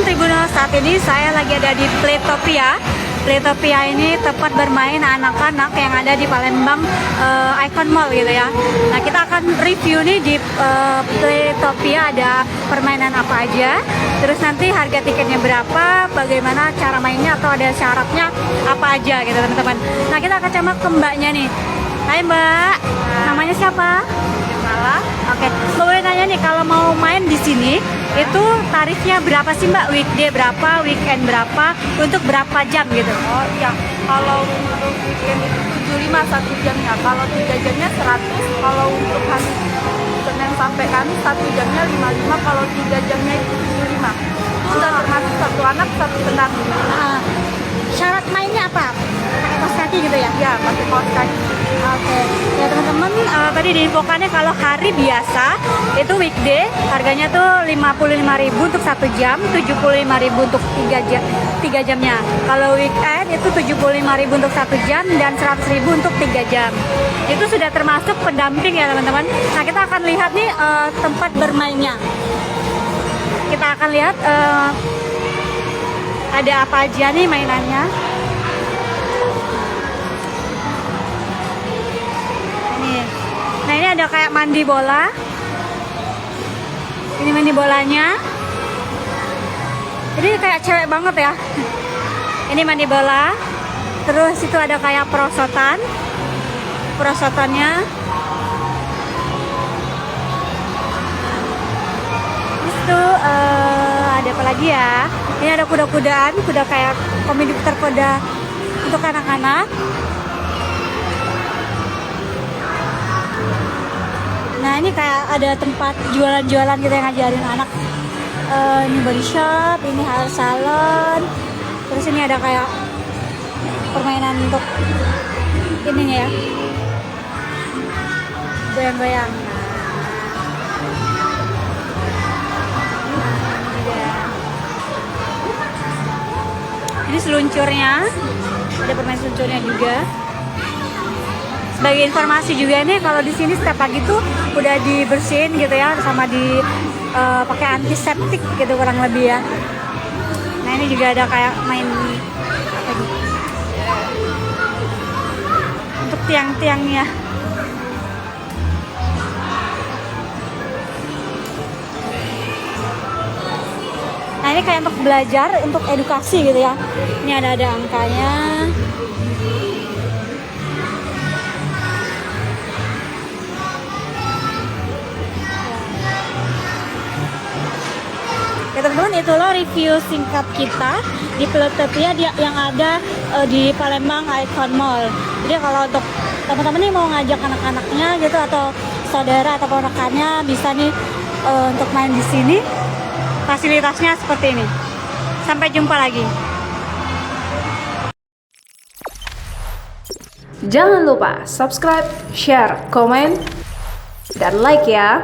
Tribunal, saat ini saya lagi ada di Playtopia. Playtopia ini tempat bermain anak-anak yang ada di Palembang Icon Mall gitu ya. Nah, kita akan review nih di Playtopia ada permainan apa aja. Terus nanti harga tiketnya berapa, bagaimana cara mainnya atau ada syaratnya apa aja gitu teman-teman. Nah, kita akan coba ke mbaknya nih. Hai Mbak, namanya siapa? Malah. Oke, boleh nanya nih, kalau mau main di sini itu tarifnya berapa sih Mbak? Weekday berapa, weekend berapa, untuk berapa jam gitu? Oh iya, kalau untuk weekend itu 75 satu jamnya, kalau 3 jamnya 100, kalau untuk hari Senin sampai Kamis 1 jamnya 55, kalau 3 jamnya itu 75. Sudah termasuk satu anak, satu tenang. Syarat mainnya apa? Pakai kaos kaki gitu ya? Iya, pakai kaos kaki. Oke, ya teman-teman, tadi diinfokannya kalau hari biasa itu weekday harganya tuh 55.000 untuk 1 jam, 75.000 untuk 3 jamnya. Kalau weekend itu 75.000 untuk 1 jam dan 100.000 untuk 3 jam. Itu sudah termasuk pendamping ya teman-teman. Nah, kita akan lihat nih tempat bermainnya. Kita akan lihat ada apa aja nih mainannya. Nah, ini ada kayak mandi bola. Ini mandi bolanya. Jadi kayak cewek banget ya. Ini mandi bola. Terus itu ada kayak perosotan. Perosotannya. Terus itu ada apa lagi ya? Ini ada kuda-kudaan, kuda kayak komedi putar kuda untuk anak-anak. Nah, ini kayak ada tempat jualan-jualan gitu yang ngajarin anak. Ini body shop, ini hair salon. Terus ini ada kayak permainan untuk ini ya, goyang-goyang. Ini seluncurnya, ada permainan seluncurnya juga. Sebagai informasi juga nih, kalau di sini setiap pagi tuh udah dibersihin gitu ya, sama di pakai antiseptik gitu kurang lebih ya. Nah, ini juga ada kayak main apa gitu, untuk tiang-tiangnya. Nah, ini kayak untuk belajar, untuk edukasi gitu ya. Ini ada angkanya. Ya teman-teman, itulah review singkat kita di Playtopia yang ada di Palembang Icon Mall. Jadi kalau untuk teman-teman nih mau ngajak anak-anaknya gitu atau saudara atau rekannya, bisa nih untuk main di sini. Fasilitasnya seperti ini. Sampai jumpa lagi. Jangan lupa subscribe, share, komen, dan like ya.